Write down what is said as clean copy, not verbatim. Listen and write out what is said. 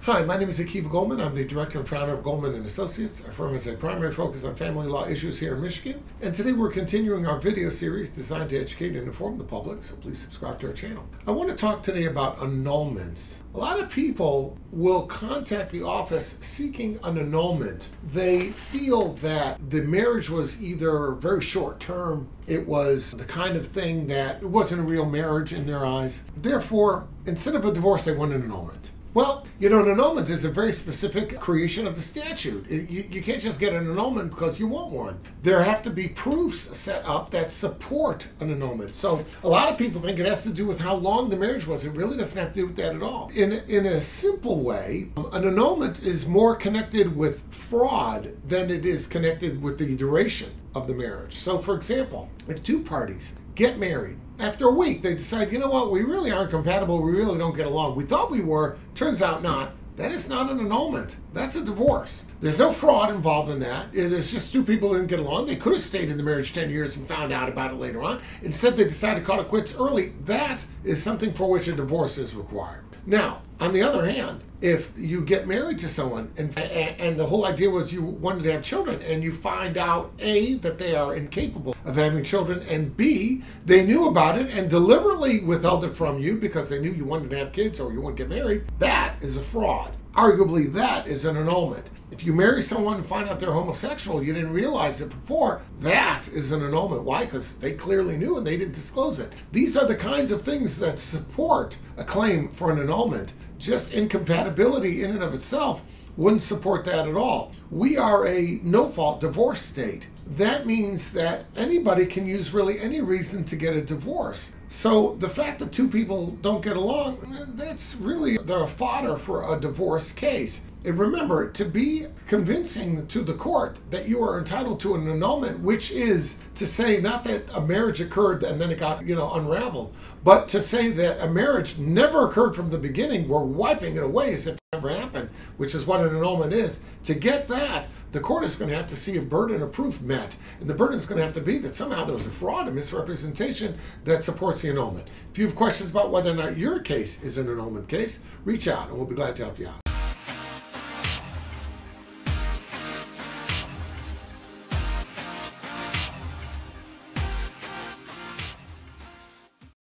Hi, my name is Akiva Goldman. I'm the director and founder of Goldman and Associates. Our firm has a primary focus on family law issues here in Michigan. And today we're continuing our video series designed to educate and inform the public, so please subscribe to our channel. I want to talk today about annulments. A lot of people will contact the office seeking an annulment. They feel that the marriage was either very short term, it was the kind of thing that it wasn't a real marriage in their eyes. Therefore, instead of a divorce, they want an annulment. Well, you know, an annulment is a very specific creation of the statute. You can't just get an annulment because you want one. There have to be proofs set up that support an annulment. So a lot of people think it has to do with how long the marriage was. It really doesn't have to do with that at all. In a simple way, an annulment is more connected with fraud than it is connected with the duration of the marriage. So for example, if two parties get married, after a week, they decide, you know what, we really aren't compatible, we really don't get along. We thought we were, turns out not. That is not an annulment. That's a divorce. There's no fraud involved in that. It's just two people who didn't get along. They could have stayed in the marriage 10 years and found out about it later on. Instead, they decided to call it quits early. That is something for which a divorce is required. Now, on the other hand, if you get married to someone and the whole idea was you wanted to have children and you find out A, that they are incapable of having children, and B, they knew about it and deliberately withheld it from you because they knew you wanted to have kids or you wouldn't get married, that is a fraud. Arguably, that is an annulment. If you marry someone and find out they're homosexual, you didn't realize it before, that is an annulment. Why? Because they clearly knew and they didn't disclose it. These are the kinds of things that support a claim for an annulment. Just incompatibility in and of itself wouldn't support that at all. We are a no-fault divorce state. That means that anybody can use really any reason to get a divorce. So the fact that two people don't get along, that's really the fodder for a divorce case. And remember, to be convincing to the court that you are entitled to an annulment, which is to say not that a marriage occurred and then it got, unraveled, but to say that a marriage never occurred from the beginning, we're wiping it away as if it never happened, which is what an annulment is. To get that, the court is going to have to see a burden of proof met. And the burden is going to have to be that somehow there was a fraud, a misrepresentation that supports the annulment. If you have questions about whether or not your case is an annulment case, reach out and we'll be glad to help you out.